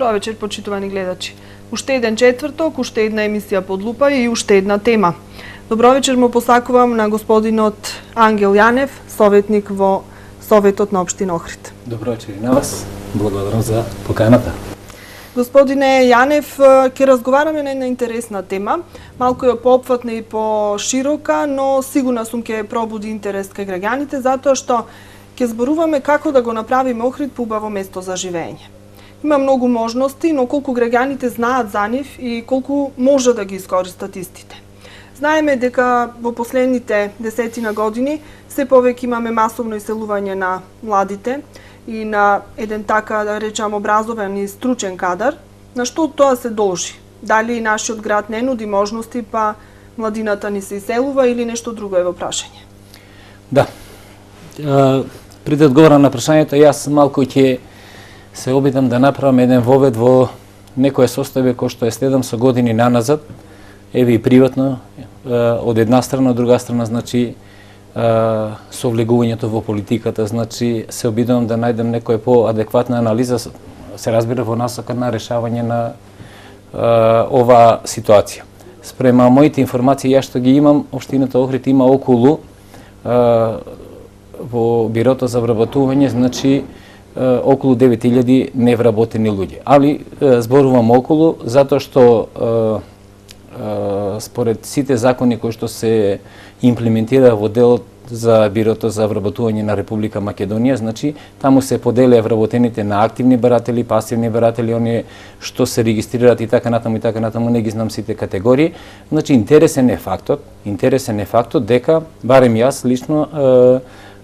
Добар вечер, почитувани гледачи. Уште еден четврток, уште една емисија под лупа и уште една тема. Добро вечер му посакувам на господинот Ангел Јанев, советник во Советот на општина Охрид. Добро вечер и на вас. Благодарам за поканата. Господине Јанев, ќе разговараме на една интересна тема. Малку ја поопфатна и по-широка, но сигурна сум ќе пробуди интерес кај граѓаните, затоа што ќе зборуваме како да го направиме Охрид поубаво место за живење. Има многу можности, но колку граѓаните знаат за нив и колку може да ги искористат истите. Знаеме дека во последните десетина години се повеќе имаме масовно иселување на младите и на еден така, да речам, образован и стручен кадар. На што тоа се должи? Дали нашиот град не нуди можности, па младината ни се иселува или нешто друго е во прашање? Да. Пред да одговорам на прашањето, јас малку ќе се обидам да направам еден вовед во некое состојбе кој што е следам со години наназад, еве и приватно, од една страна, од друга страна, значи, со влегувањето во политиката, значи, се обидувам да најдам некоја по-адекватна анализа, се разбира во насока на решавање на оваа ситуација. Спрема моите информации, јас што ги имам, општината Охрид има околу во бирото за вработување, значи, околу 9000 невработени луѓе. Али зборувам околу затоа што според сите закони кои што се имплементира во делот за бирото за вработување на Република Македонија, значи таму се поделија вработените на активни баратели, пасивни баратели, оние што се регистрираат и така натаму, не ги знам сите категории. Значи интересен е фактот дека барем јас лично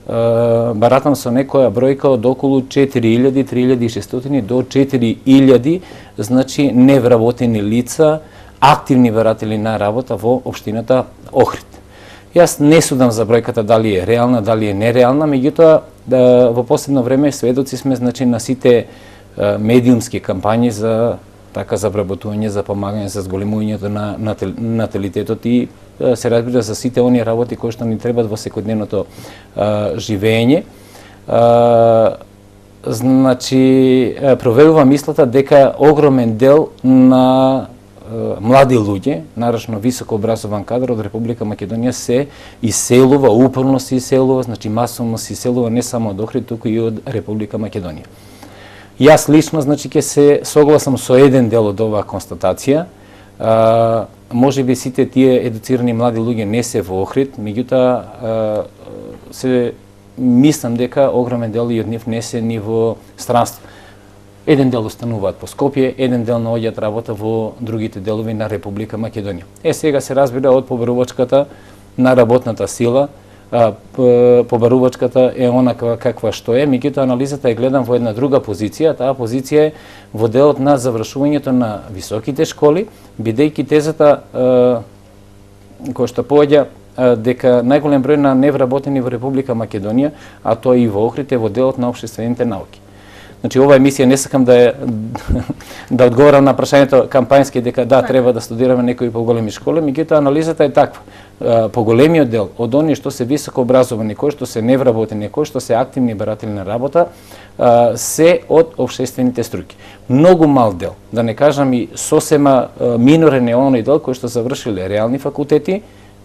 баратам со некоја бројка од околу 4000, 3600 до 4000, значи невработени лица, активни баратели на работа во општината Охрид. Јас не судам за бројката дали е реална, дали е нереална, меѓутоа во последно време сведоци сме, значи, на сите медиумски кампањи за за вработување, за помагање, за зголемувањето на наталитетот и се разбира за сите оние работи кои што ни требат во секојдневното живење. Значи, проверувам мислата дека огромен дел на млади луѓе, нарочно високо образован кадар од Република Македонија се иселува, упорно се иселува, значи масовно се иселува не само од Охрид, туку и од Република Македонија. Јас лично, значи, ќе се согласам со еден дел од оваа констатација. Може би сите тие едуцирани млади луѓе не се во Охрид, меѓутоа се мислам дека огромен дел и од нив не се ни во странство. Еден дел остануваат по Скопје, еден дел наоѓаат работа во другите делови на Република Македонија. Сега се разбира од побарувачката на работната сила, побарувачката е онака каква што е, меѓутоа анализата е гледам во една друга позиција, таа позиција е во делот на завршувањето на високите школи, бидејќи тезата која што поаѓа дека најголем број на невработени во Република Македонија, а тоа и во Охрид, е во делот на општествените науки. Значи, оваа емисија не сакам да одговорам на прашањето кампањски дека да, треба да студираме некои поголеми школи, меѓутоа анализата е таква. Поголемиот дел од оние што се високо образовани, кои што се невработени, кои што се активни баратели на работа, се од општествените струки. Многу мал дел, да не кажам и сосема минорен е оној дел кој што завршиле реални факултети,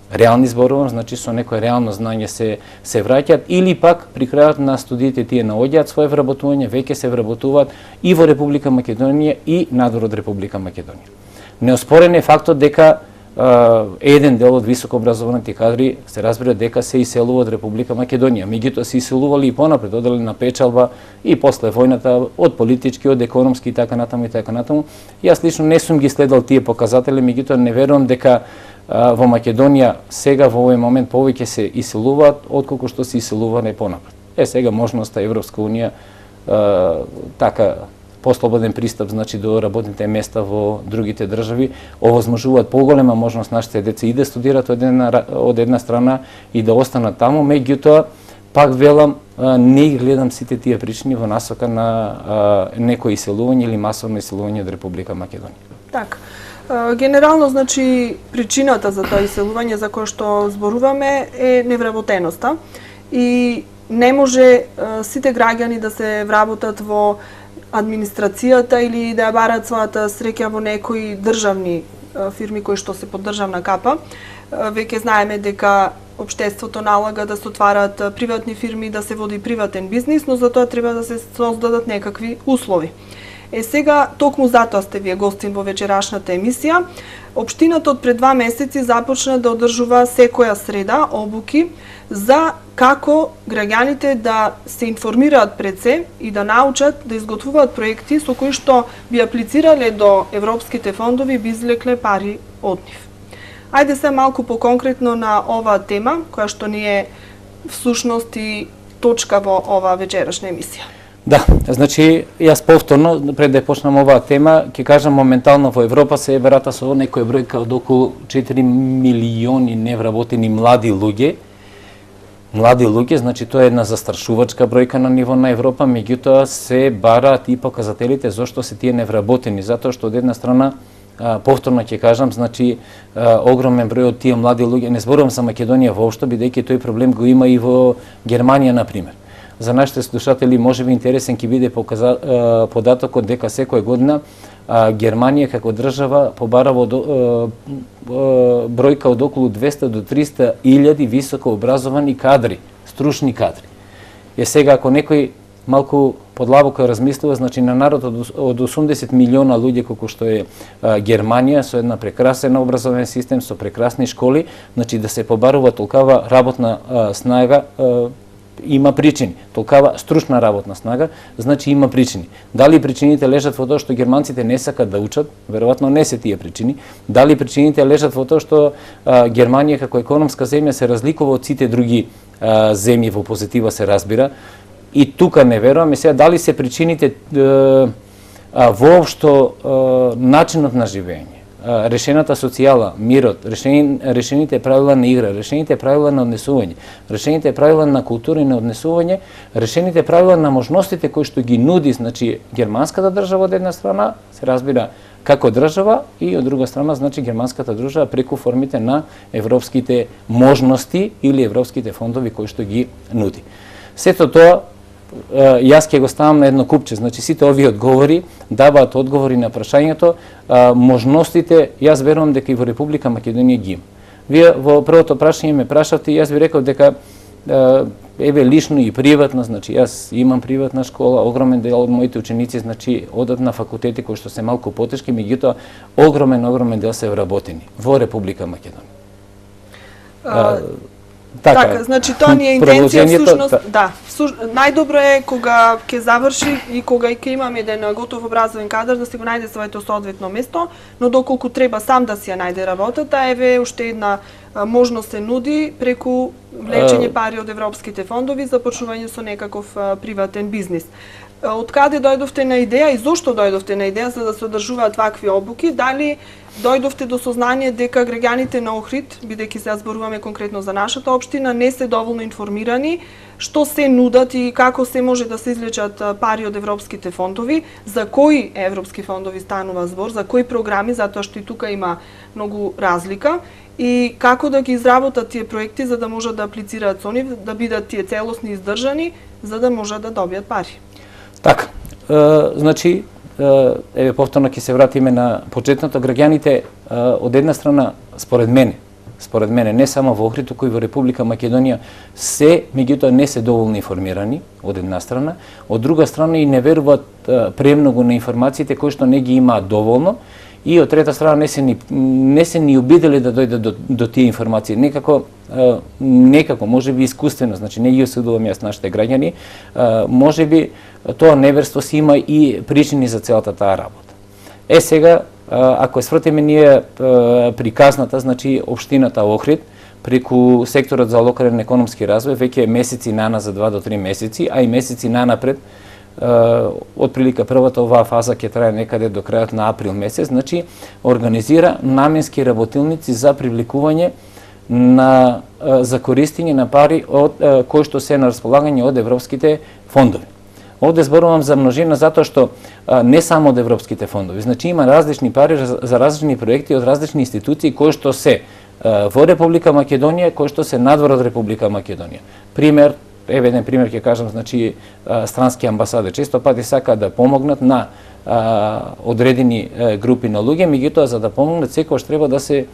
реални зборувам, значи со некое реално знање се враќаат, или пак при крајот на студиите тие наоѓаат свое вработување, веќе се вработуваат и во Република Македонија и надвор од Република Македонија. Неоспорен е фактот дека еден дел од високо образованите кадри се разбира дека се иселува од Република Македонија, меѓутоа се иселували и понапред, одели на печалба и после војната од политички, од економски и така натаму и така натаму. Јас лично не сум ги следал тие показатели, меѓутоа не верувам дека во Македонија сега во овој момент повеќе се иселуваат отколку што се иселувале понапред. Сега можноста Европска унија така послободен пристап, значи, до работните места во другите држави овозможуваат поголема можност нашите деца и да студираат од една страна и да останат таму, меѓутоа пак велам не ги гледам сите тие причини во насока на некој иселување или масовно иселување од Република Македонија. Така. Генерално, значи, причината за тоа иселување за кое што зборуваме е невработеноста и не може сите граѓани да се вработат во администрацијата или да ја барат својата среќа во некои државни фирми кои што се под државна капа. Веќе знаеме дека општеството налага да се отварат приватни фирми, да се води приватен бизнис, но за тоа треба да се создадат некакви услови. Сега, токму затоа сте вие гостин во вечерашната емисија. Општината од пред 2 месеци започна да одржува секоја среда обуки за како граѓаните да се информираат пред се и да научат да изготвуваат проекти со кои што би аплицирале до европските фондови и би излекле пари од нив. Ајде се малку поконкретно на оваа тема, која што ни е всушност и точка во оваа вечерашна емисија. Да, значи, јас повторно, пред да почнам оваа тема, ќе кажам моментално во Европа се верата со некоја бројка од околу 4 милиони невработени млади луѓе. Млади луѓе, значи тоа е една застрашувачка бројка на ниво на Европа, меѓутоа се бараат и показателите зошто се тие невработени, затоа што од една страна повторно ќе кажам, значи огромен број од тие млади луѓе, не зборувам за Македонија воопшто, бидејќи тој проблем го има и во Германија на пример. За нашите слушатели можеби интересен ќе биде податокот дека секоја година Германија како држава побарава бројка од околу 200 до 300 илјади високо образовани кадри, стручни кадри. Сега ако некој малку подлабоко размислува, значи на народ од 80 милиона луѓе колку што е Германија со една прекрасен образовен систем, со прекрасни школи, значи да се побарува толкава работна снага, има причини. Толкава стручна работна снага, значи има причини. Дали причините лежат во тоа што германците не сакат да учат? Веројатно не се тие причини. Дали причините лежат во тоа што Германија како економска земја се разликува од сите други земји, во позитива се разбира? И тука не верувам. Сега дали се причините воопшто начинот на живење, решената социјала, мирот, решените правила на игра, решените правила на однесување, решените правила на култура и на однесување, решените правила на можностите кои што ги нуди, значи германската држава од една страна, се разбира како држава, и од друга страна, значи германската држава преку формите на европските можности или европските фондови кои што ги нуди. Сето тоа јас ќе го ставам на едно купче, значи сите овие одговори даваат одговори на прашањето, можностите, јас верувам дека и во Република Македонија ги има. Вие во првото прашање ме прашавте и јас ви реков дека еве лично и приватно, значи јас имам приватна школа, огромен дел од моите ученици значи одат на факултети кои што се малку потешки, меѓутоа огромен дел се вработени во Република Македонија. Така, значи тоа ни е интенција всушност, да. Најдобро е кога ќе заврши и кога ќе имаме еден готов образовен кадар да си го најде своето соодветно место, но доколку треба сам да си ја најде работата, еве уште една можност се нуди преку влечење пари од европските фондови, започнување со некаков приватен бизнис. Од каде дојдовте на идеја и зошто дојдовте на идеја за да се одржуваат вакви обуки? Дали дојдовте до сознание дека граѓаните на Охрид, бидејќи се зборуваме конкретно за нашата општина, не се доволно информирани што се нудат и како се може да се излечат пари од европските фондови, за кои европски фондови станува збор, за кои програми, затоа што и тука има многу разлика, и како да ги изработат тие проекти за да можат да аплицираат со нив, да бидат тие целосни издржани, за да можат да добијат пари. Така, значи, еве повторно ќе се вратиме на почетното. Граѓаните од една страна, според мене, не само во Охрид, туку и во Република Македонија се, меѓутоа не се доволно информирани од една страна, од друга страна и не веруваат премногу на информациите кои што не ги имаат доволно, и од трета страна не се ни обидели да дојдат до тие информации. Некако, можеби искуствено, значи не ги осудувам јас нашите граѓани, можеби тоа неверство си има и причини за целата таа работа. Сега, ако свртиме ние приказната, значи општината Охрид, преку секторот за локален економски развој, веќе месеци нана за 2 до 3 месеци, а и месеци нанапред, отприлика првата оваа фаза ќе трае некаде до крајот на април месец, значи организира наменски работилници за привлекување за користење на пари од кои што се на располагање од европските фондови. Овде зборувам за множина затоа што не само од европските фондови, значи има различни пари за различни проекти од различни институции кои што се во Република Македонија, кои што се надвор од Република Македонија. Пример, Еве еден пример ќе кажам, значи странски амбасади често пати сакаат да помогнат на одредени групи на луѓе, меѓутоа за да помогнат секогаш треба да се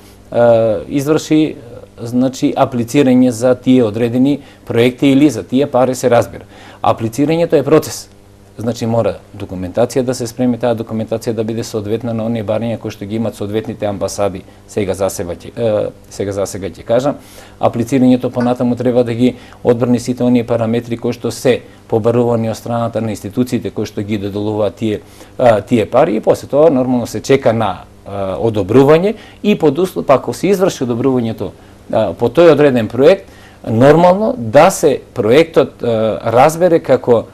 изврши значи аплицирање за тие одредени проекти или за тие пари, се разбира. Аплицирањето е процес. Значи мора документација да се спреми, таа документација да биде соодветна на оние барања кои што ги имат соодветните амбасади. Сега за сега ќе кажам, аплицирањето понатаму треба да ги одбрани сите оние параметри кои што се побарувани од страната на институциите кои што ги доделуваат тие пари и после тоа нормално се чека на одобрување и под услов, ако се изврши одобрувањето по тој одреден проект, нормално да се проектот разбере како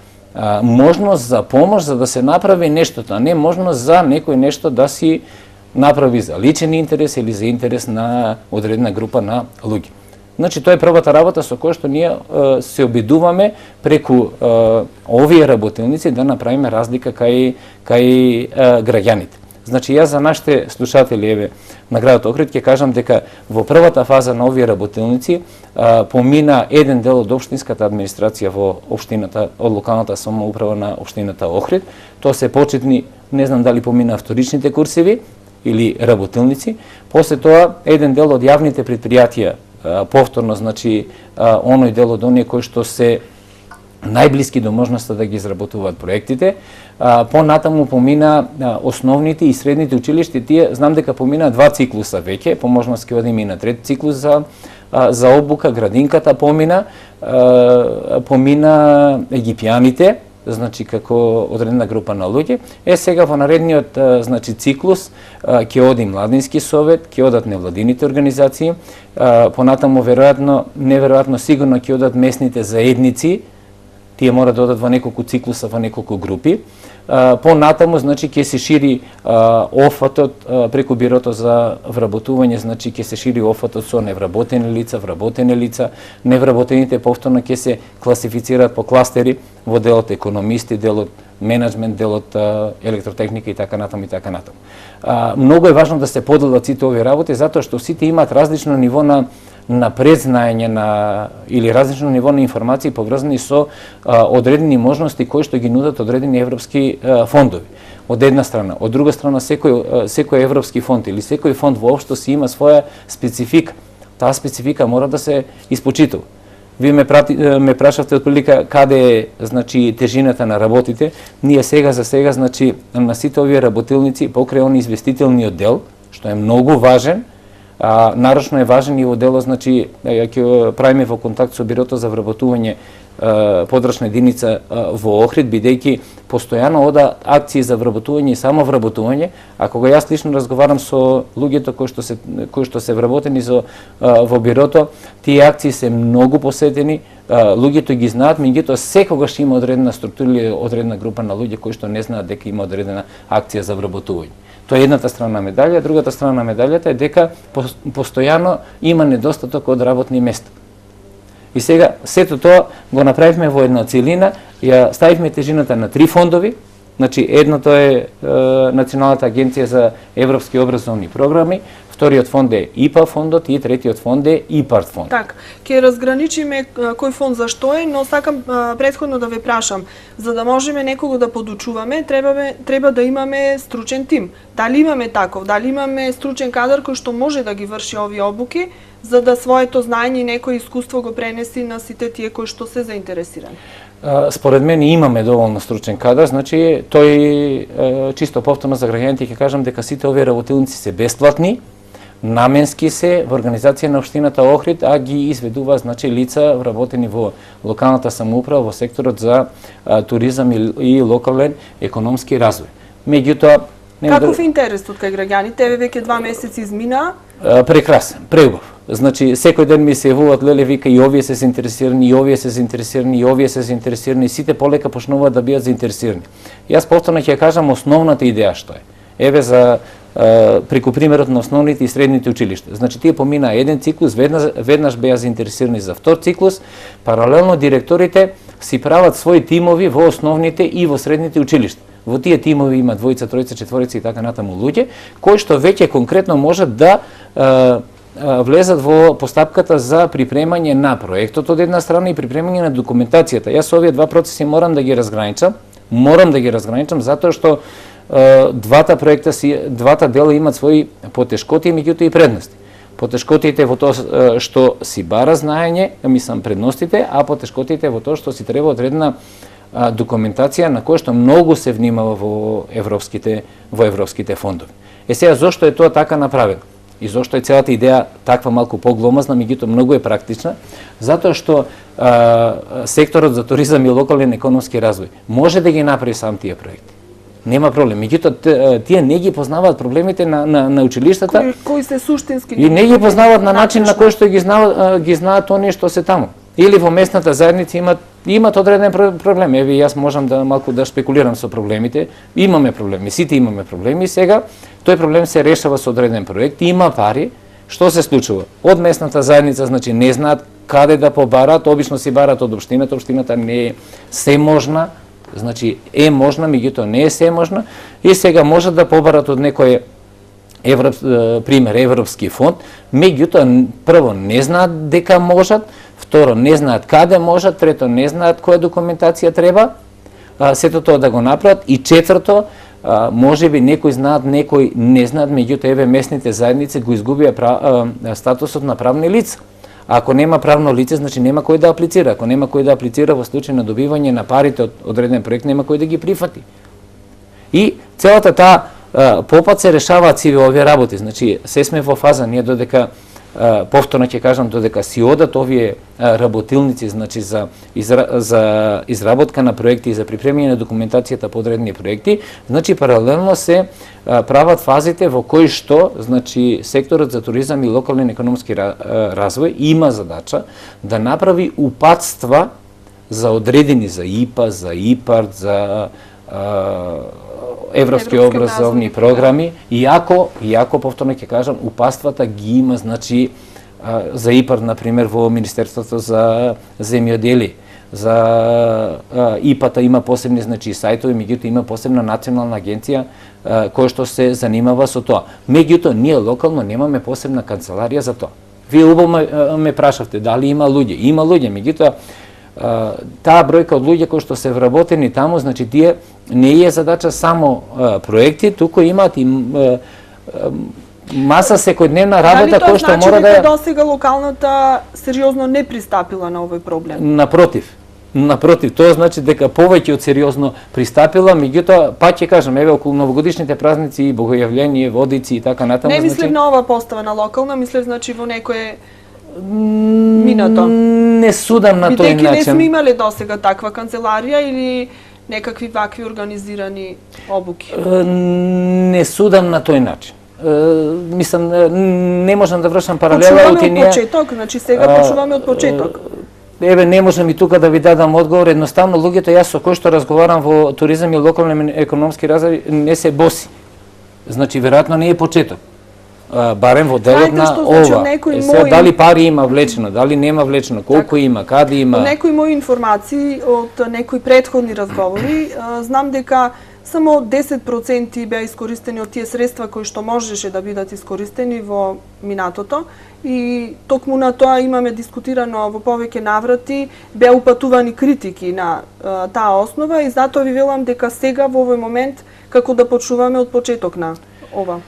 можност за помош за да се направи нештото, а не можност за некој нешто да си направи за личен интерес или за интерес на одредена група на луѓе. Значи, тоа е првата работа со која што ние се обидуваме преку овие работилници да направиме разлика кај граѓаните. Значи, јас за нашите слушатели, еве, на градот Охрид, ќе кажам дека во првата фаза на овие работилници помина еден дел од општинската администрација во општината, од локалната самоуправа на општината Охрид. Тоа се почетни, не знам дали помина вторичните курсеви или работилници. После тоа, еден дел од јавните предпријатија, повторно, значи, оној дел од оние кои што се најблиски до можноста да ги изработуваат проектите. Понатаму помина основните и средните училишта, тие знам дека помина 2 циклуса веќе, по можност ќе одиме и на трети циклус за обука, градинката помина египјаните, значи како одредена група на луѓе. Сега во наредниот значи циклус ќе оди младински совет, ќе одат невладините организации, понатаму неверојатно сигурно ќе одат местните заедници. Тие мора да одат во неколку циклуса, во неколку групи. Понатаму, значи, ќе се шири офатот преку бирото за вработување, значи, ќе се шири офатот со невработени лица, вработени лица. Невработените повторно ќе се класифицираат по кластери во делот економисти, делот менеджмент, делот електротехника и така натаму и така натаму. Многу е важно да се поделат сите овие работи, затоа што сите имаат различно ниво на презнаење или различно ниво на информации поврзани со одредени можности кои што ги нудат одредени европски фондови. Од една страна, од друга страна секој европски фонд или секој фонд воопшто си има своја специфика. Таа специфика мора да се испочитува. Вие ме прашавте отприлика каде е значи тежината на работите. Ние сега значи на сите овие работилници покрај он известителниот дел, што е многу важен. Нарочно е важен и во дело, значи, ќе правиме во контакт со бирото за вработување подрачна единица во Охрид, бидејќи постојано ода акции за вработување и само вработување, а кога јас лично разговарам со луѓето кои што се вработени во бирото, тие акции се многу посетени, луѓето ги знаат, меѓутоа секогаш има одредена структура или одредена група на луѓе кои што не знаат дека има одредена акција за вработување. Тоа е едната страна на медалја, другата страна на медалјата е дека постојано има недостаток од работни места. И сега сето тоа го направивме во една целина, ја ставивме тежината на 3 фондови. Значи едното е Националната агенција за европски образовни програми, вториот фонд е ИПА фондот и третиот фонд е ИПАРТ фонд. Така, ќе разграничиме кој фонд за што е, но сакам претходно да ве прашам, за да можеме некого да подучуваме, треба да имаме стручен тим. Дали имаме таков, дали имаме стручен кадар кој што може да ги врши овие обуки, за да своето знаење и некој искуство го пренеси на сите тие кои што се заинтересирани? Според мен имаме доволно стручен кадар, значи тој чисто повторно за граѓаните ќе кажам дека сите овие работилници се бесплатни, наменски се во организација на општината Охрид, а ги изведува значи лица вработени во локалната самоуправа во секторот за туризам и локален економски развој. Меѓутоа каков е интересот кај граѓаните? Еве веќе 2 месеци измина. Прекрасен, преубав. Значи секој ден ми се јавуваат леле вика и овие се заинтересирани, и овие се заинтересирани, и овие се заинтересирани, сите полека почнуваат да бидат заинтересирани. Јас повторно ќе кажам основната идеја што е. Еве за преку примерот на основните и средните училишта. Значи тие помина еден циклус, веднаш беа заинтересирани за втор циклус, паралелно директорите си прават своји тимови во основните и во средните училишта. Во тие тимови има двојца, тројца, четворица и така натаму луѓе, кои што веќе конкретно можат да влезат во постапката за припремање на проектот од една страна и припремање на документацијата. Јас овие два процеси морам да ги разграничам. Затоа што двата дела имаат своји потешкоти, меѓутоа и предности. Потешкотите во тоа што си бара знаење, предностите, а потешкотите во тоа што си треба одредена документација на која што многу се внимава во европските фондови. Сега, зошто е тоа така направено? И зошто е целата идеја таква малку погломазна, меѓутоа многу е практична? Затоа што секторот за туризам и локален економски развој може да ги направи сам тие проекти. Нема проблем. Меѓутоа, тие не ги познаваат проблемите на училиштата. Кои се суштински. И не ги познаваат на начин на кој што ги знаат оние што се таму. Или во местната заедница имат одреден проблем. Еве, јас можам да малку да шпекулирам со проблемите. Имаме проблеми, сите имаме проблеми. Сега, тој проблем се решава со одреден проект, има пари. Што се случува? Од местната заедница, значи, не знаат каде да побарат, обично си барат од општината, општината не е seможна, значи е можна, меѓутоа не е seможна, и сега можат да побарат од некој пример Европски фонд, меѓутоа прво не знаат дека можат, второ не знаат каде можат, трето не знаат која документација треба, сето тоа да го направат, и четврто, можеби некои знаат, некои не знаат, меѓутоа еве местните заедници го изгубија статусот на правни лица. Ако нема правно лице, значи нема кој да аплицира. Ако нема кој да аплицира во случај на добивање на парите од одреден проект, нема кој да ги прифати. И целата таа попат се решаваат сиве овие работи. Значи, се сме во фаза, ние додека, повторно ќе кажам, додека си одат овие работилници, значи за изработка на проекти и за припремање на документацијата по одредени проекти, значи паралелно се прават фазите во кои што, значи, секторот за туризам и локален економски развој има задача да направи упатства за одредени, за ИПА, за ИПАРД, за европски образовни програми, иако повторно ќе кажам, упатствата ги има, значи, за ИПАРД, например, во Министерството за земјоделие. За ИПА-та има посебни, значи, сајтови, меѓутоа има посебна национална агенција која што се занимава со тоа. Меѓутоа, ние локално немаме посебна канцеларија за тоа. Вие убаво ме прашавте дали има луѓе. Има луѓе, меѓутоа, таа бројка од луѓе кои што се вработени таму, значи тие не е задача само проекти, туку имаат и маса секојдневна работа која што мора да значи досега локалната сериозно не пристапила на овој проблем? Напротив, тоа значи дека повеќе од сериозно пристапила, меѓутоа, па ќе кажам, еве околу новогодишните празници и богојавление, водици и така натаму. Не мислев на ова постава на локална, мислев значи во некое минато. Не судам на тој начин. Бидејќи не сме имале досега таква канцеларија или некакви вакви организирани обуки? Не судам на тој начин. Мислам, не можам да вршам паралела. Почуваме од почеток, значи сега почуваме од почеток. Еве, не можам и тука да ви дадам одговор, едноставно луѓето јас со кои што разговарам во туризам и локален економски развој не се боси. Значи, веројатно не е почеток. Барем во делот на ова. Сега, дали пари има влечено, дали нема влечено, колку има, каде има. По некои мои информации од некои претходни разговори, знам дека само 10% беа искористени од тие средства кои што можеше да бидат искористени во минатото, и токму на тоа имаме дискутирано во повеќе наврати, беа упатувани критики на таа основа, и затоа ви велам дека сега во овој момент како да почуваме од почеток на ова.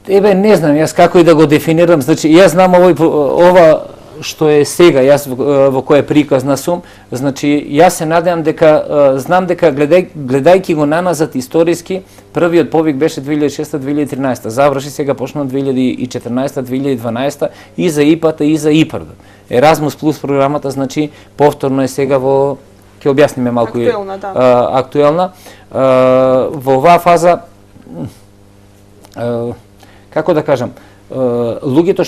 Еве, не знам јас како и да го дефинирам, значи јас знам ова што е сега, јас во која приказна сум, значи јас се надевам дека, знам дека гледајќи го наназад историски, првиот повик беше 2006-2013, заврши сега почна 2014-2012 и за ИПА-та и за ИПАРД. Еразмус плюс програмата, значи повторно е сега во, ќе објасниме малку актуелна. Во оваа фаза, како да кажам, луѓето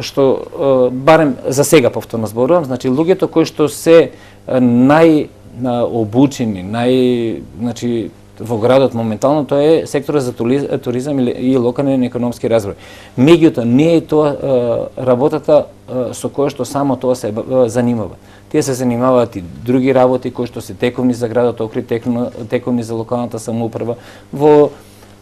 што барем за сега повторно зборувам, значи луѓето кои што се најобучени, значи во градот моментално, тоа е секторот за туризам и локален економски развој. Меѓутоа не е тоа работата со која што само тоа се занимава. Тие се занимаваат и други работи кои што се тековни за градот Охрид, тековни за локалната самоуправа, во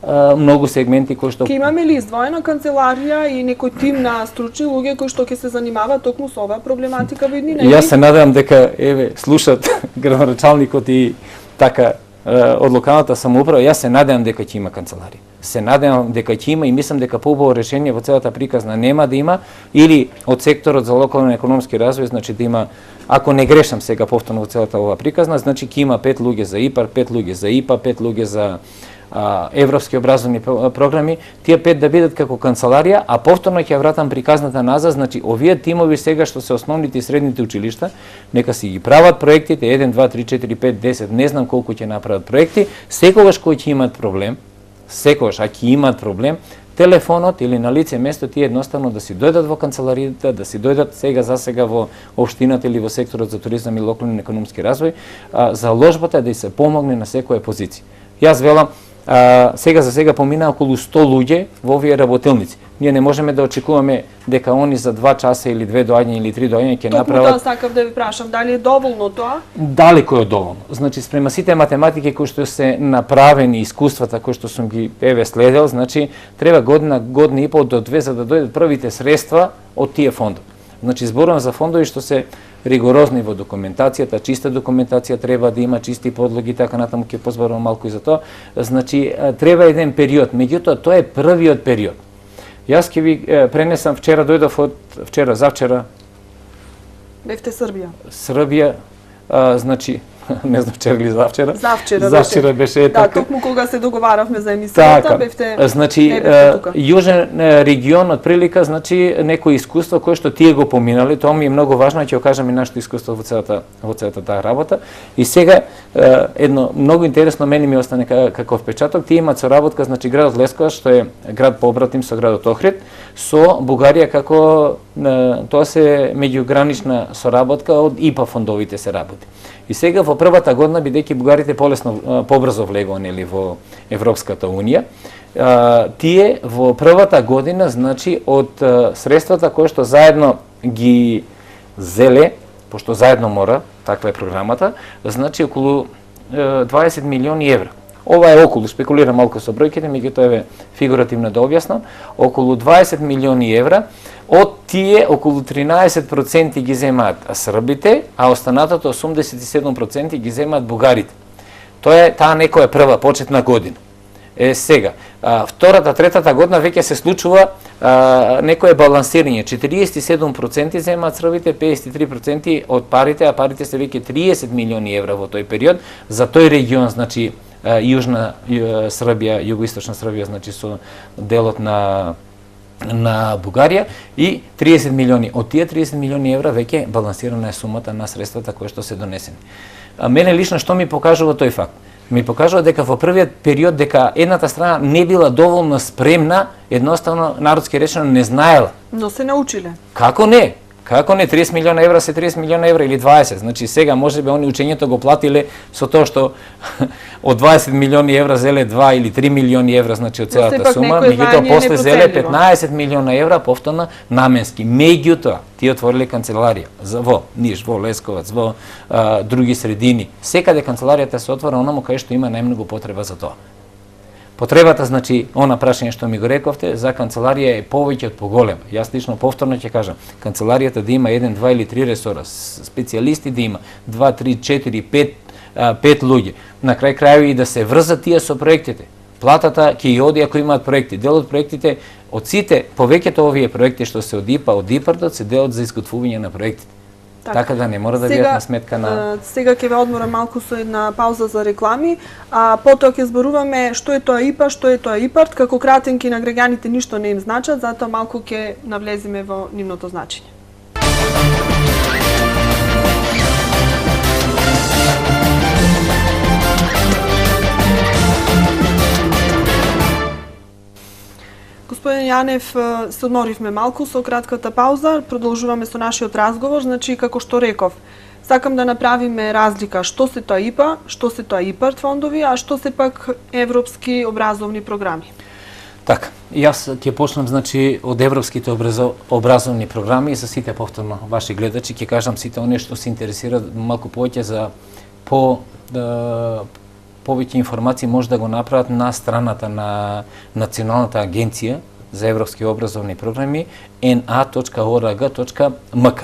многу сегменти кои што Ке имаме ли издвоена канцеларија и некој тим на стручни луѓе кои што ќе се занимава токму со оваа проблематика во иднина? Јас се надевам дека слушат градоначалникот и така од локалната самоуправа, јас се надевам дека ќе има канцеларија. Се надевам дека ќе има и мислам дека поубаво решение во целата приказна нема да има, или од секторот за локален економски развој, значи да има, ако не грешам сега повторно во целата оваа приказна, значи ќе има 5 луѓе за ИПАР, 5 луѓе за ИПА, 5 луѓе за европски образовни програми, тие 5 да бидат како канцеларија, а повторно ќе вратам приказната назад, значи овие тимови сега што се основните и средните училишта, нека си ги прават проектите 1 2 3 4 5 10, не знам колку ќе направат проекти, секогаш кој ќе имат проблем, секогаш ако имат проблем, телефонот или на лице место тие едноставно да си дојдат во канцеларијата, да си дојдат сега во општината или во секторот за туризам и локален економски развој, заложбата е да се помогне на секоја позиција. Јас велам, сега за сега помина околу 100 луѓе во овие работилници. Ние не можеме да очекуваме дека они за 2 часа или 2 доаѓања или 3 доаѓања ќе направат. Токму тоа сакав да ви прашам, дали е доволно тоа? Далеко е доволно. Значи спрема сите математики кои што се направени, искуствата кои што сум ги следел, значи треба година и пол до 2 за да дојдат првите средства од тие фондови. Значи зборувам за фондови што се ригорозни во документацијата, чиста документација треба да има, чисти подлоги, така натаму ќе позборувам малку и за тоа. Значи треба еден период, меѓутоа тоа е првиот период. Јас ќе ви пренесам, вчера дојдов завчера. Бевте Србија. Србија, значи не знам вчера или завчера. Завчера беше така. Да, токму кога се договаравме за емисијата, така, бевте. Значи јужен регион од прилика, значи некој искуство кое што тие го поминали, тоа ми е многу важно, ќе го кажам и нашето искуство во целата таа работа. И сега едно многу интересно мене ми остане како впечаток, тие имаат соработка, значи градот Лесковац, што е град побратим со градот Охрид, со Бугарија како тоа се меѓугранична соработка од ИПА фондовите се работи. И сега во првата година, бидејќи бугарите побрзо влегоа нели во Европската унија, тие во првата година, значи од средствата кои што заедно ги зеле, пошто заедно мора, таква е програмата, значи околу 20 милиони евра. Ова е околу, спекулирам малку со бројките, меѓутоа е фигуративно да објаснам, околу 20 милиони евра, од тие околу 13% ги земаат србите, а останатото 87% ги земаат бугарите. Таа некоја прва почетна година. Сега, втората, третата година веќе се случува некое балансирање. 47% земаат србите, 53% од парите, а парите се веќе 30 милиони евра во тој период за тој регион, значи Јужна Србија, југоисточна Србија, значи со делот на Бугарија, и 30 милиони. Од тие 30 милиони евра веќе балансирана е сумата на средствата кои што се донесени. Мене лично што ми покажува тој факт? Ми покажува дека во првиот период дека едната страна не била доволно спремна, едноставно народски речено не знаела. Но се научиле. Како не? Како не, 30 милиона евра се 30 милиона евра или 20. Значи сега можеби они учењето го платиле со тоа што од 20 милиони евра зеле 2 или 3 милиони евра, значи од целата сума, меѓутоа после зеле 15 милиона евра повторно наменски. Меѓутоа тие отвориле канцеларија во Ниш, во Лесковац, во други средини. Секаде канцеларијата се отвора онаму кај што има најмногу потреба за тоа. Потребата, значи, она прашање што ми го рековте, за канцеларија е повеќе од поголема. Јас лично повторно ќе кажам, канцеларијата да има 1, 2 или 3 ресора, специјалисти да има 2, 3, 4, 5 луѓе. На крај крајови и да се врзат тие со проектите. Платата ќе и оди ако имаат проекти. Дел од проектите, од сите, повеќето овие проекти што се од ИПА, од ИПАРДот, се делот за изготвување на проектите. Така да не мора да бидат на сметка на... Сега ќе ве одморам малку со една пауза за реклами, а потоа ќе зборуваме што е тоа ИПА, што е тоа ИПАРД, како кратенки на граѓаните ништо не им значат, затоа малку ќе навлеземе во нивното значење. Господин Јанев, се одморивме малку со кратката пауза, продолжуваме со нашиот разговор, значи како што реков, сакам да направиме разлика што се тоа ИПА, што се тоа ИПАРД фондови, а што се пак европски образовни програми. Така, јас ќе почнам значи од европските образовни програми и за сите повторно ваши гледачи ќе кажам сите оние што се интересираат малку повеќе за повеќе информации може да го направат на страната на Националната агенција за европски образовни програми na.org.mk.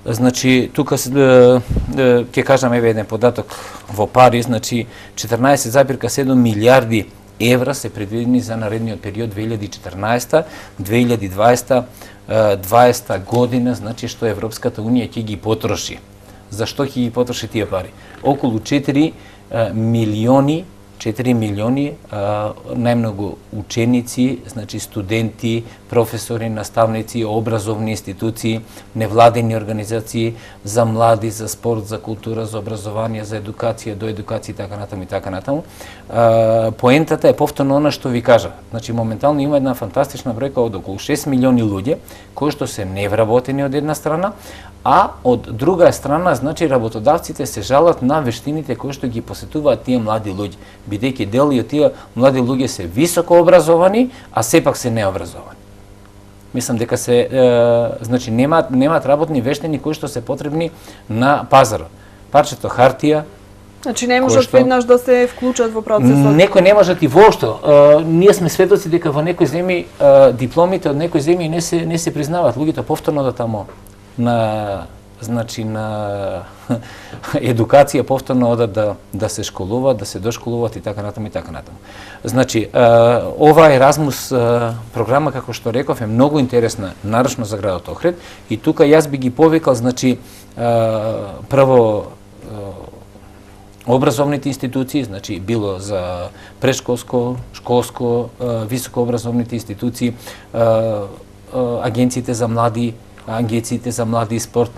Значи, тука ќе кажам еве еден податок во пари, значи 14,7 милиарди евра се предвидени за наредниот период 2014-2020 година, значи што Европската унија ќе ги потроши. Зашто ќе ги потроши тие пари? Околу 4 милиони најмногу ученици, значи студенти, професори, наставници, образовни институции, невладени организации за млади, за спорт, за култура, за образование, за едукација, до едукација и така натаму и така натаму. Поентата е повторно она што ви кажа. Значи моментално има една фантастична бројка од околу 6 милиони луѓе кои што се невработени од една страна, а од друга страна, значи работодавците се жалат на вештините кои што ги посетуваат тие млади луѓе, бидејќи дел и од тие млади луѓе се високо образовани, а сепак се необразовани. Мислам дека значи немаат работни вештини кои што се потребни на пазарот. Парчето хартија, значи не можат веднаш да се вклучат во процесот. Некој не можат и воопшто. Ние сме сведоци дека во некои земји дипломите од некои земји не се признаваат. Луѓето повторно да тамо на едукација повторно одат да се школуваат, да се дошколуваат и така натаму и така натаму. Значи, ова Еразмус програма, како што реков, е многу интересна, нарочно за градот Охрид, и тука јас би ги повикал, значи, прво образовните институции, значи било за претшколско, школско, високо образовните институции, агенциите за млади и спорт.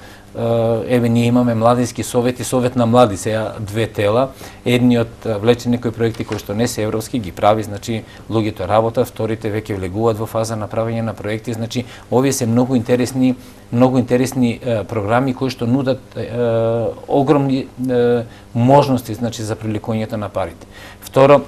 Еве ние имаме младински совет и совет на млади, сега две тела. Едниот влече некои проекти кои што не се европски, ги прави, значи луѓето работат, вторите веќе влегуваат во фаза на правење на проекти, значи овие се многу интересни програми кои што нудат огромни можности, значи за привлекувањето на парите. Второ,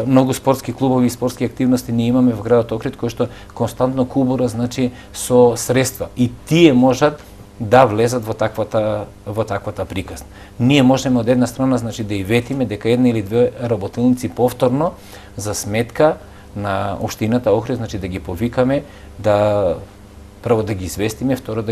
многу спортски клубови и спортски активности ние имаме во градот Охрид кои што константно кубура, значи со средства, и тие можат да влезат во таквата приказна. Ние можеме од една страна, значи, да и ветиме дека една или две работилници повторно за сметка на општината Охрид, значи да ги повикаме, прво да ги известиме, второ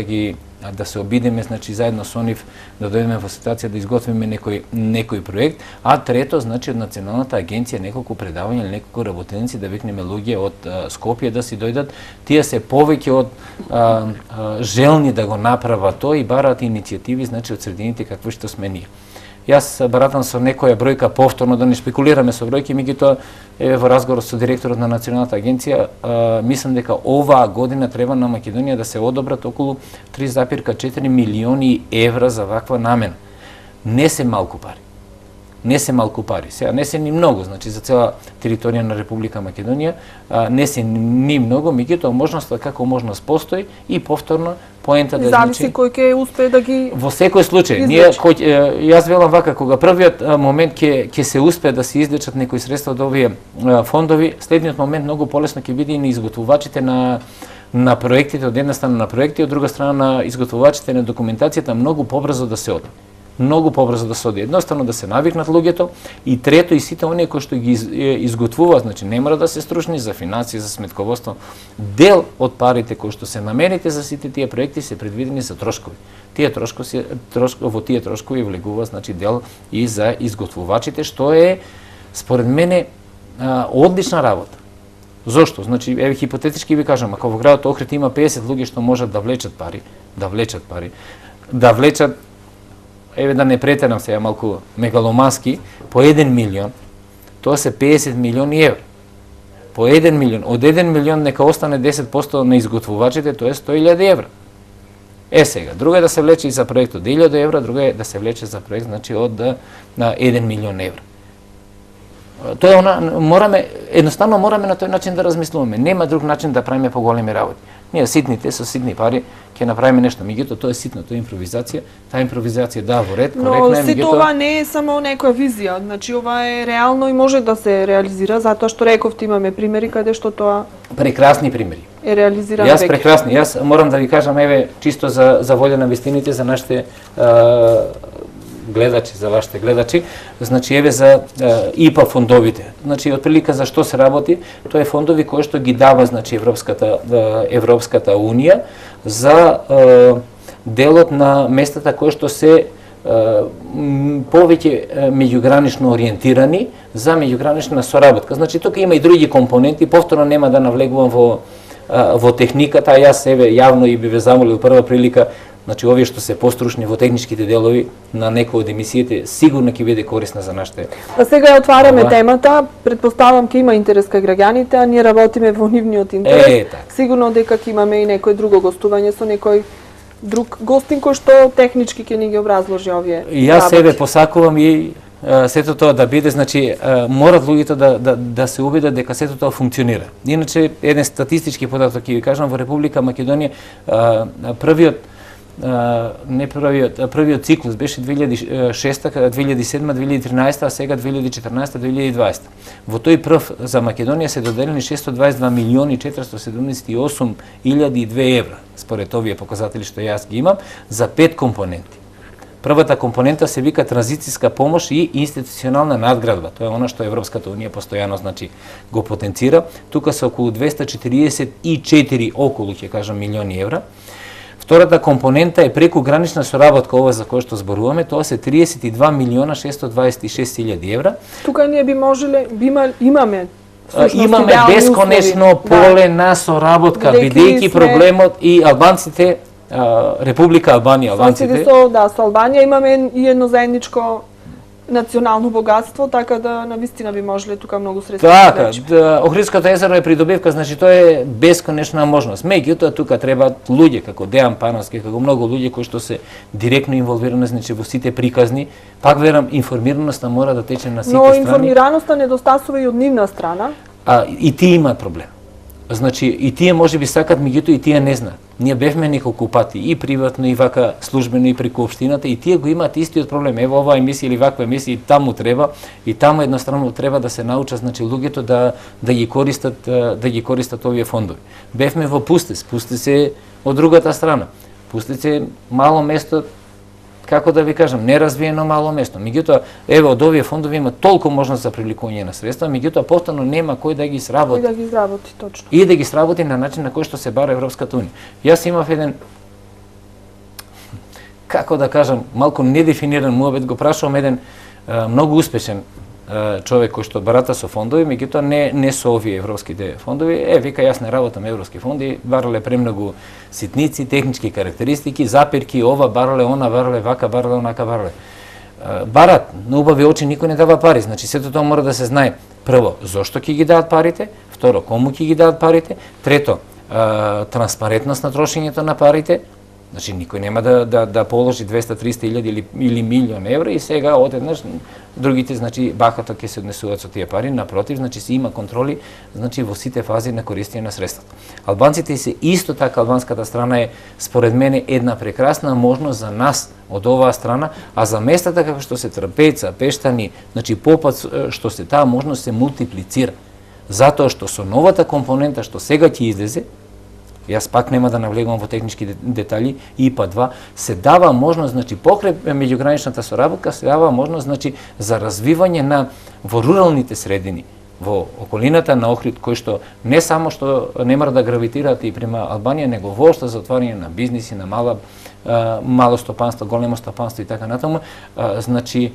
да се обидеме, значи заедно со нив да дојдеме во ситуација да изготвиме некој проект, а трето, значи од Националната агенција неколку предавања или неколку работеници да викнеме луѓе од Скопје да си дојдат. Тие се повеќе од желни да го направат тоа и бараат иницијативи, значи од средините какви што сме ние. Јас баратам со некоја бројка повторно, да не спекулираме со бројки, меѓутоа во разговор со директорот на Националната агенција, мислам дека оваа година треба на Македонија да се одобрат околу 3,4 милиони евра за ваква намена. Не се малку пари. Сега не се ни многу, значи за цела територија на Република Македонија не се ни многу, меѓутоа можноста како можност постои и повторно поента да зависи кој ќе успее да ги во секој случај. Јас велам вака, кога првиот момент ќе се успее да се излечат некои средства од овие фондови, следниот момент многу полесно ќе биде и на изготвувачите на проектите, од една страна на проекти, од друга страна на изготвувачите на документацијата, многу побрзо да се оди. Едноставно да се навикнат луѓето, и трето, и сите оние кои што ги изготвуваат, значи не мора да се стручни за финансии, за сметководство. Дел од парите кои што се намените за сите тие проекти се предвидени за трошкови. Во тие трошкови влегува, значи, дел и за изготвувачите, што е според мене одлична работа. Зошто? Значи, еве хипотетички ви кажам, ако во градот Охрид има 50 луѓе што можат да влечат пари, еве да не претерам сега малку мегаломански, по 1 милион, тоа се 50 милиони евра. По 1 милион, од 1 милион нека остане 10% на изготвувачите, тоа е 100.000 евра. Сега, друго е да се влече и за проект од 1.000 евра, друго е да се влече за проект, значи, од 1 милион евра. Тоа едноставно мораме на тој начин да размислуваме. Нема друг начин да правиме поголеми работи. Ние ситните со ситни пари ќе направиме нешто, меѓутоа тоа е ситно, тоа е импровизација. Таа импровизација во ред, коректна е, меѓутоа. Но сето ова не е само некоја визија, значи ова е реално и може да се реализира, затоа што рековте имаме примери каде што тоа прекрасни примери е реализирано веќе. Јас морам да ви кажам, еве, чисто за волја на вистините, за нашите гледачи, за вашите гледачи, значи еве за ИПА фондовите. Значи отприлика за што се работи, тоа е фондови кои што ги дава значи Европската унија за делот на местата кои што се повеќе меѓугранично ориентирани за меѓугранична соработка. Значи тука има и други компоненти, повторно нема да навлегувам во техниката, а јас еве јавно и би ве замолил прва прилика, значи овие што се пострушни во техничките делови на некои од емисиите сигурно ќе биде корисна за нашите. А сега ја отвараме темата, предпоставам ќе има интерес кај граѓаните, а ние работиме во нивниот интерес. Сигурно дека ќе имаме и некој друго гостување со некој друг гостин кој што технички ќе ни ги образложи овие работи. Јас себе посакувам и сето тоа да биде, значи морат луѓето да се убедат дека сето тоа функционира. Иначе еден статистички податок ќе ви кажам, во Република Македонија првиот циклус беше 2006, 2007, 2013, а сега 2014, 2020. Во тој прв за Македонија се доделени 622 милиони 478.002 евра, според овие показатели што јас ги имам, за 5 компоненти. Првата компонента се вика транзицијска помош и институционална надградба. Тоа е она што Европската унија постојано значи го потенцира. Тука се околу 244 ќе кажам милиони евра. Втората компонента е преку гранична соработка, ова за која што зборуваме, тоа се 32 милиона 626.000 евра. Тука ние би можеле, имаме бесконечно поле на соработка, бидејќи проблемот и албанците, Република Албанија, албанците. Со Албанија имаме и едно заедничко национално богатство, така да навистина би можеле тука многу средства. Така, Охридското езеро е придобивка, значи тоа е бесконечна можност. Меѓутоа тука треба луѓе како Дејан Пановски, како многу луѓе кои што се директно инволвирани значи во сите приказни. Пак верам информираноста мора да тече на сите страни. Но информираноста недостасува и од нивна страна. И тие имаат проблем. Значи и тие можеби сакат, меѓутоа и тие не знаат. Ние бевме неколку пати и приватно и вака службено и преку општината и тие го имаат истиот проблем. Ево оваа емисија или ваква емисија и таму треба и таму едностранно треба да се научат значи луѓето да ги користат овие фондови. Бевме во Пустец. Пустец е од другата страна. Пустец е мало место, како да ви кажам, неразвиено мало место. Меѓутоа, еве од овие фондови има толку можност за привлекување на средства, меѓутоа повторно нема кој да ги сработи. Кој да ги сработи, точно. И да ги сработи на начин на кој што се бара Европската унија. Јас имав еден, како да кажам, малку недефиниран муабет, го прашувам еден многу успешен човек кој што барата со фондови, меѓутоа не со овие европските фондови. Вика, јас не работам европски фонди, барале премногу ситници, технички карактеристики, запирки, ова барале, она барале, вака барале, онака барале. Барат, на убави очи никој не дава пари, значи сето тоа мора да се знае. Прво, зошто ќе ги дадат парите, второ, кому ќе ги дадат парите, трето, транспарентност на трошењето на парите. Значи никој нема да положи 200-300 илјади или милион евра и сега одеднаш другите значи бахато ќе се однесуваат со тие пари, напротив, значи се има контроли значи во сите фази на користење на средствата. Албанците се исто така, албанската страна е според мене една прекрасна можност за нас од оваа страна, а за местата како што се Трпеца, Пештани, значи попат што се таа можност се мултиплицира. Затоа што со новата компонента што сега ќе излезе, јас пак нема да навлегувам во технички детали, ИПА-2, се дава можност, значи, покрај меѓуграничната соработка, се дава можност, значи, за развивање на во руралните средини, во околината на Охрид, кој што не само што не мора да гравитираат и према Албанија, него воопшто за отварање на бизниси, на мало стопанство, големо стопанство и така натаму, значи,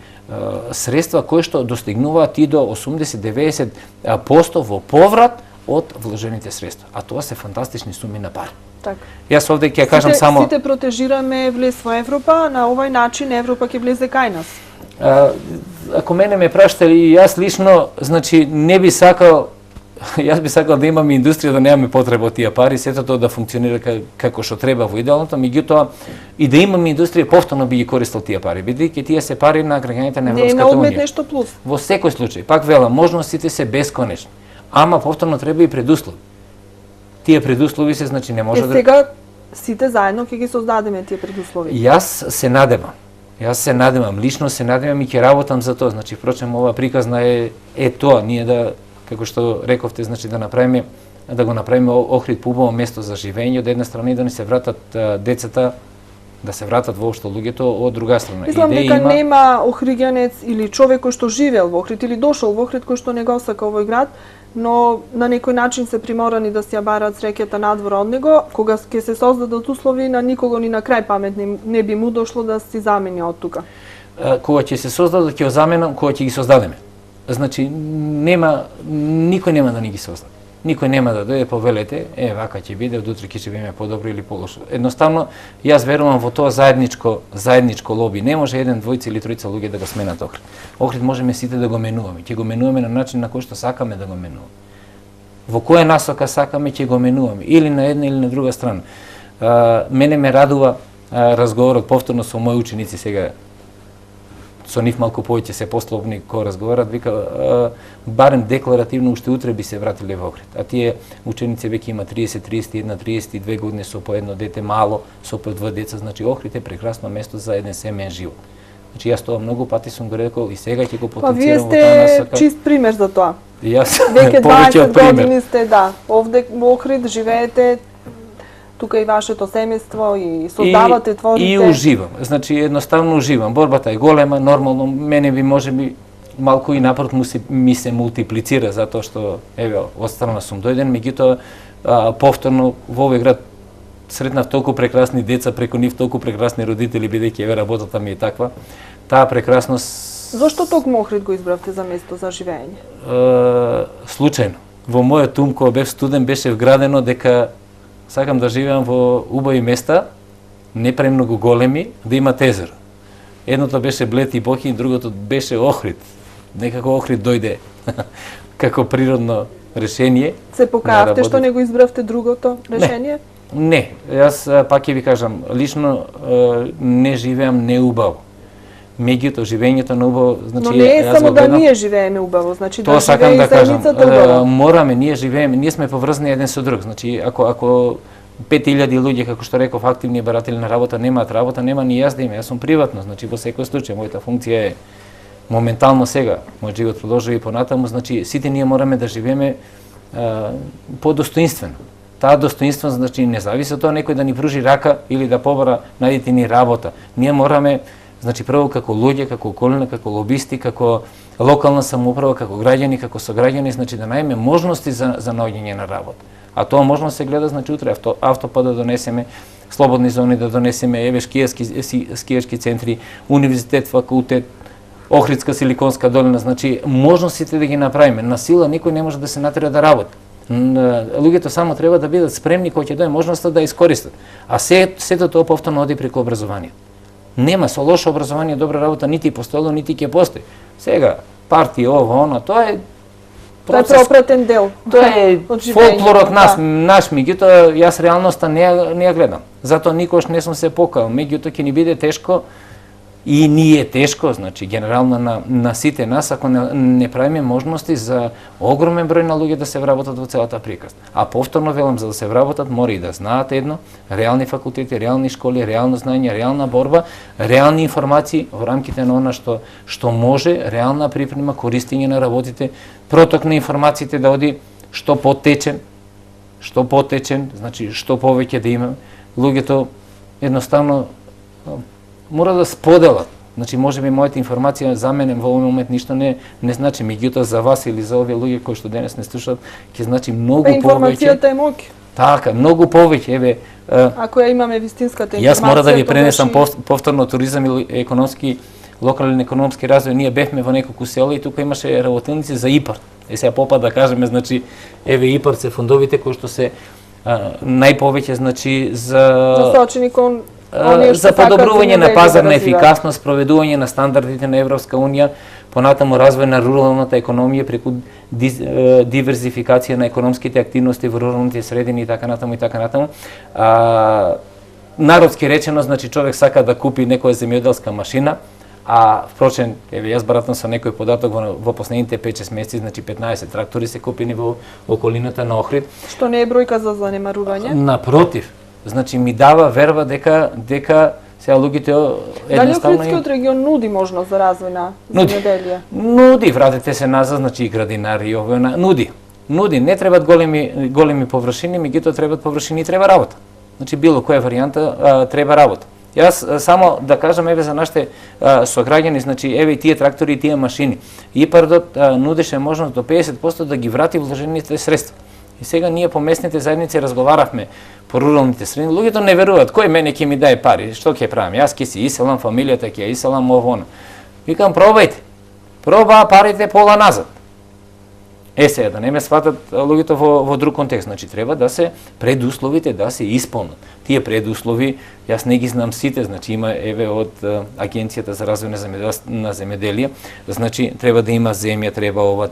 средства кои што достигнуваат и до 80-90% во поврат од вложените средства. А тоа се фантастични суми на пари. Така. Јас овде ќе кажам само... Сите протежираме влез во Европа, на овај начин Европа ќе влезе кај нас. Ако мене ме прашате, јас лично, значи, не би сакал, јас би сакал да имаме индустрија, да немаме потреба од тие пари, сето тоа да функционира како што треба во идеалното, меѓутоа и да имаме индустрија, повторно би ги користел тие пари, бидејќи тие се пари на граѓаните на Европската унија. Не е на одмет нешто плюс. Во секој случај, пак велам, можностите се бесконечни. Ама повторно треба и предуслови. Тие предуслови се, значи, не може да... Сега сите заедно ќе ги создадеме тие предуслови. Јас се надевам, лично се надевам и ќе работам за тоа. Значи, впрочем, ова приказна е тоа, ние да, како што рековте, значи, да го направиме Охрид побаво место за живење од една страна и да ни се вратат децата да се вратат воопшто луѓето од друга страна. Мислам дека нема охриѓанец или човек кој што живеел во Охрид или дошол во Охрид кој што не го сака овој град, но на некој начин се приморани да си ја бараат среќата надвор од него, кога ќе се создадат услови, на никого ни на крај памет не би му дошло да си замени од тука. Кога ќе се создадат, ќе го заменам, кога ќе ги создадеме. Значи, никој нема да ни ги создаде. Никој нема да дојде повелете, вака ќе биде, од утре ќе биде подобро или полошо. Едноставно, јас верувам во тоа заедничко лоби. Не може еден, двојца или тројца луѓе да го сменат Охрид. Охрид можеме сите да го менуваме. Ќе го менуваме на начин на кој што сакаме да го менуваме. Во која насока сакаме, ќе го менуваме. Или на една или на друга страна. Мене ме радува разговорот повторно со мои ученици сега. Со нив малку повеќе се послобни кога разговарат, вика барем декларативно уште утре би се вратиле во Охрид. А тие ученици веќе има 30, 31, 32 години со по едно дете мало, со по два деца, значи Охрид е прекрасно место за еден семеен живот. Значи јас тоа многу пати сум го рекол и сега ќе го потенцирам во таа насока. Вие сте чист пример за тоа. Јас веќе повеќе од 20 пример. години сте, овде во Охрид живеете, тука и вашето семејство и создавате, творите. И уживам. Значи едноставно уживам. Борбата е голема, нормално мене би можеби малку и напорот ми се мултиплицира затоа што од страна сум дојден, меѓутоа повторно во овој град сретнав толку прекрасни деца, преку нив толку прекрасни родители, бидејќи работата ми е таква. Таа прекрасност. Зошто токму Охрид го избравте за место за живење? Случајно. Во мојот ум кога бев студент беше вградено дека сакам да живеам во убави места, не премногу големи, да има езеро. Едното беше Блед и Бохин, другото беше Охрид. Некако Охрид дојде како природно решение. Се покажавте што не го избравте другото решение? Не, јас пак ќе ви кажам, лично не живеам неубаво. Меѓутоа живењето на убаво, значи но не е само да ние живееме убаво, значи да живее и заедницата убаво. Мораме, ние живееме, ние сме поврзани еден со друг. Значи ако 5000 луѓе, како што реков, активни баратели на работа немаат работа, нема ни јас да има. Јас сум приватно, значи во секој случај мојата функција е моментално сега, мојот живот продолжува и понатаму, значи сите ние мораме да живееме подостоинствено. Таа достоинство значи не зависи од тоа некој да ни пружи рака или да побара најдете ни работа. Ние мораме, значи прво како луѓе, како околина, како лобисти, како локална самоуправа, како граѓани, како сограѓани, значи да најдеме можности за наоѓање на работа. А тоа можно се гледа, значи утре автопат да донесеме, слободни зони да донесеме, скијачки центри, универзитет, факултет, Охридска силиконска долина, значи можностите да ги направиме. На сила никој не може да се натера да работи. Луѓето само треба да бидат спремни кога ќе дое можноста да искористат. А сето тоа повторно оди преку образование. Нема со лошо образование добра работа нити постоело, нити ќе постои. Сега партија ова она, тоа е процес, тоа е пропратен дел. Тоа е фолклорот наш, меѓутоа јас реалноста не ја гледам. Затоа никош не сум се покаал, меѓутоа ќе ни биде тешко и ни е тешко, значи генерално на сите нас ако не правиме можности за огромен број на луѓе да се вработат во целата приказна. А повторно велам, за да се вработат мора и да знаат едно, реални факултети, реални школи, реално знаење, реална борба, реални информации во рамките на она што може, реална припрема, користење на работите, проток на информациите да оди што потечен, значи што повеќе да има. Луѓето едноставно мора да споделат. Значи можеби мојата информација за мене во овој момент ништо не значи, меѓутоа за вас или за овие луѓе кои што денес не слушаат, ќе значи многу повеќе. Информацијата е моќ. Така, многу повеќе, ако ја имаме вистинската информација. Јас мора да ви пренесам повторно туризам и економски, локален економски развој. Ние бевме во неколку села и тука имаше работилници за ИПАР. Сега попад да кажеме, значи ИПАР се фондовите кои што се најповеќе значи за насочени кон за подобрување на пазарна ефикасност, проведување на стандардите на Европска унија, понатаму развој на руралната економија преку диверзификација на економските активности во руралните средини и така натаму. Народски речено, значи човек сака да купи некоја земјоделска машина, а впрочем, јас баратам со некој податок во последните 5-6 месеци, значи 15 трактори се купени во околината на Охрид. Што не е бројка за занемарување? Напротив, значи ми дава верба дека сега луѓето едноставно. Дали Охридскиот регион нуди можност за развој на земјоделие? Нуди, вратете се назад, значи и градинари, нуди. Не требат големи површини, меѓутоа требат површини и треба работа. Значи било која варијанта треба работа. Јас само да кажам еве за нашите сограѓани, значи еве и тие трактори и тие машини. ИПАРДот нудеше можност до 50% да ги врати вложените средства. И сега ние по местните заедници разговаравме по руралните средини, луѓето не веруваат, кој мене ќе ми даде пари, што ќе правам? Јас ќе си иселам фамилијата, ќе иселам ово. Викам пробајте. Пробаа парите пола назад. Сега да не ме сватат луѓето во друг контекст, значи треба да се предусловите да се исполнат. Тие предуслови, јас не ги знам сите, значи има еве од Агенцијата за развој на земјоделие, значи треба да има земја, треба ова,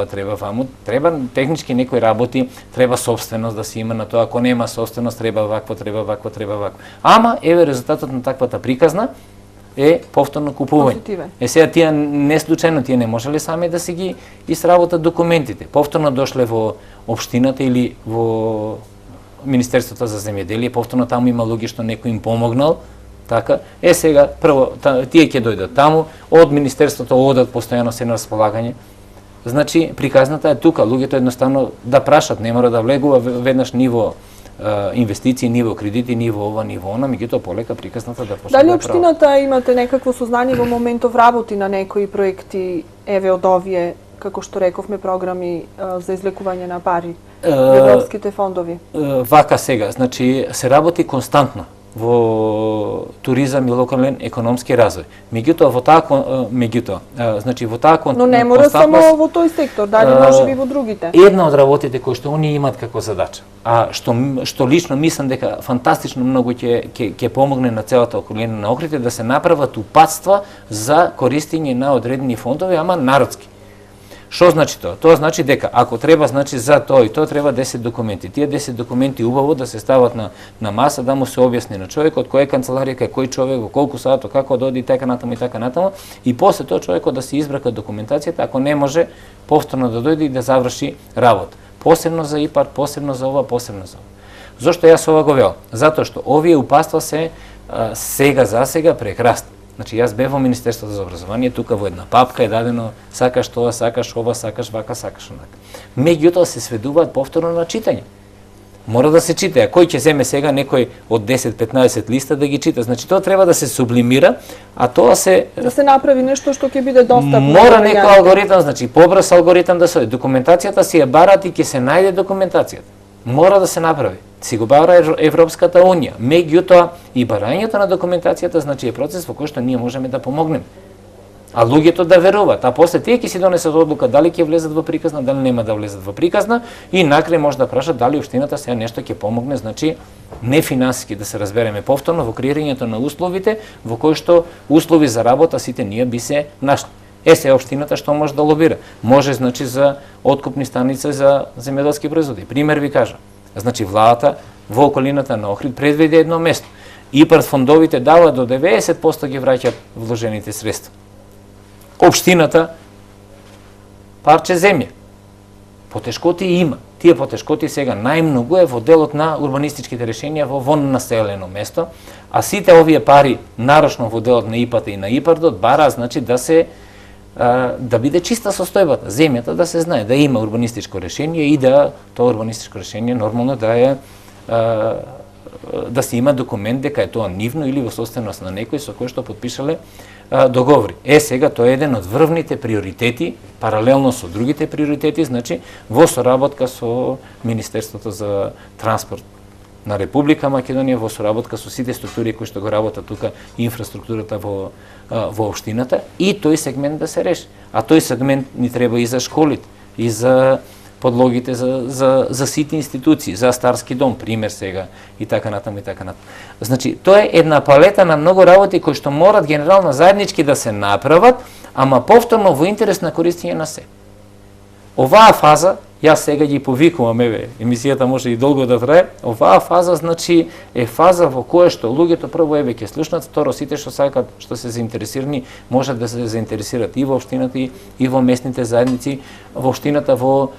треба ваму, треба технички некои работи, треба собственост да се има на тоа, ако нема собственост, треба вакво. Ама еве резултатот на таквата приказна е повторно купување. Сега тие не случајно, тие не можеле сами да си ги изработат документите. Повторно дошле во општината или во Министерството за земјоделие, повторно таму има луѓе што некој им помогнал, така. Сега прво тие ќе дојдат таму, од Министерството одат постојано се на располагање. Значи приказната е тука, луѓето едноставно да прашат, не мора да влегува веднаш ниво инвестиции, ниво кредити, ниво ова, ниво она, меѓутоа полека приказната да почне. Дали општината имате некакво сознание во моментов работи на некои проекти, еве од овие, како што рековме, програми за излекување на пари, европските фондови? Вака сега, значи се работи константно во туризам и локален економски развој. Меѓутоа во таа Но не мора само во тој сектор, дали може би во другите. Една од работите кои што они имаат како задача, а што лично мислам дека фантастично многу ќе помогне на целата околина на Охрид, да се направат упатства за користење на одредени фондови, ама народски. Што значи тоа? Тоа значи дека ако треба, значи за тоа и тоа треба 10 документи. Тие 10 документи убаво да се стават на маса, да му се објасни на човекот кој е канцеларија, кој човек, во колку сато, како доди, така натаму, и после тоа човекот да се избрака документацијата, ако не може повторно да дојде и да заврши работа. Посебно за ИПАР, посебно за ова, посебно за ова. Зошто јас ова го велам? Затоа што овие упатства се сега прекрасни. Значи, јас бев во Министерството за образование, тука во една папка е дадено сакаш тоа, сакаш ова, сакаш вака, сакаш онака. Меѓутоа се сведуваат повторно на читање. Мора да се чита. А кој ќе земе сега некој од 10-15 листа да ги чита? Значи, тоа треба да се сублимира, а тоа се... Да се направи нешто што ќе биде достапно. Мора некој алгоритам, значи, побрз алгоритам да се... Документацијата си ја барат и ќе се најде документацијата. Мора да се направи. Си го бара Европската унија. Меѓутоа и барањето на документацијата значи е процес во кој што ние можеме да помогнеме. А луѓето да веруваат, а после тие ќе си донесат одлука дали ќе влезат во приказна, дали нема да влезат во приказна и накрај може да прашат дали општината сега нешто ќе помогне, значи не финансиски да се разбереме повторно во креирањето на условите во кои што услови за работа сите ние би се нашли. Се општината што може да лобира? Може значи за откупни станици за земјоделски производи. Пример ви кажам. Значи владата во околината на Охрид предвиди едно место. ИПАРД фондовите дава до 90% ги враќаат вложените средства. Општината парче земја. Потешкоти има. Тие потешкоти сега најмногу е во делот на урбанистичките решенија во населено место, а сите овие пари нарочно во делот на ИПАТ и на ИПАРДот бара значи да биде чиста состојбата, земјата да се знае, да има урбанистичко решение и да тоа урбанистичко решение нормално да се има документ дека е тоа нивно или во собственост на некој со кој што подпишале договори. Сега тоа е еден од врвните приоритети, паралелно со другите приоритети, значи во соработка со Министерството за транспорт на Република Македонија, во соработка со сите структури кои што го работат тука, инфраструктурата во општината, и тој сегмент да се реши. А тој сегмент ни треба и за школите, и за подлогите за сите институции, за Старски дом, пример сега, и така натаму, и така натаму. Значи, тоа е една палета на многу работи кои што морат генерално заеднички да се направат, ама повторно во интерес на користење на се. Оваа фаза, јас сега ги повикувам, емисијата може и долго да трае, оваа фаза значи е фаза во која што луѓето прво ќе слушнат, второ сите што сакат, што се заинтересирани, можат да се заинтересират и во општината и во местните заедници, во општината во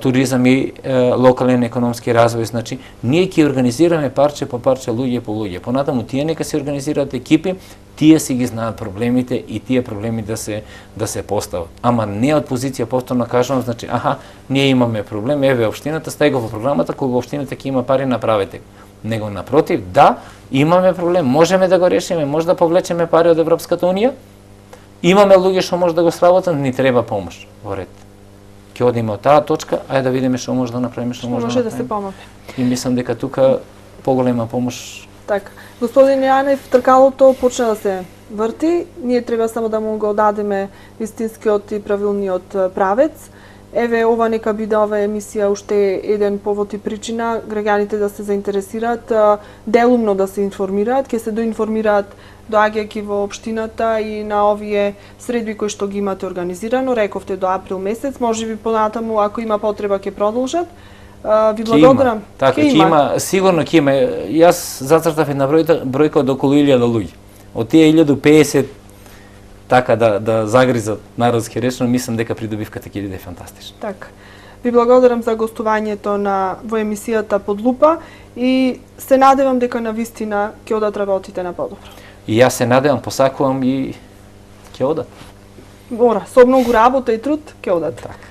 туризам и локален економски развој, значи ние ќе организираме парче по парче, луѓе по луѓе. Понатаму тие нека се организираат екипи, тие си ги знаат проблемите и тие проблеми да се постават. Ама не од позиција повторно кажувам, значи ние имаме проблем, еве општината, стај го во програмата, кога општината ќе има пари, направете го. Него напротив, да, имаме проблем, можеме да го решиме, може да повлечеме пари од Европската Унија, имаме луѓе што може да го сработат, ни треба помош во ред. Ќе одиме од таа точка, ајде да видиме што може да направиме, што може да се помогне. И мислам дека тука поголема помош. Така. Господин Јанев, тркалото почна да се врти, ние треба само да му го дадеме вистинскиот и правилниот правец. Еве, ова нека биде ова емисија уште еден повод и причина граѓаните да се заинтересираат, делумно да се информираат, ќе се доинформираат доаѓајќи во општината и на овие средби кои што ги имате организирано, рековте до април месец, можеби понатаму ако има потреба ќе продолжат. Ви благодарам. Така, ќе има, сигурно ќе има. Јас зацртав една бројка од околу 1000 луѓе. Од тие 1050 така да загризат народски речено, мислам дека придобивката ќе биде фантастична. Така. Ви благодарам за гостувањето во емисијата Под лупа и се надевам дека навистина ќе одат работите на подобро. И јас се надевам, посакувам и ќе одат. Мора, со многу работа и труд ќе одат. Така.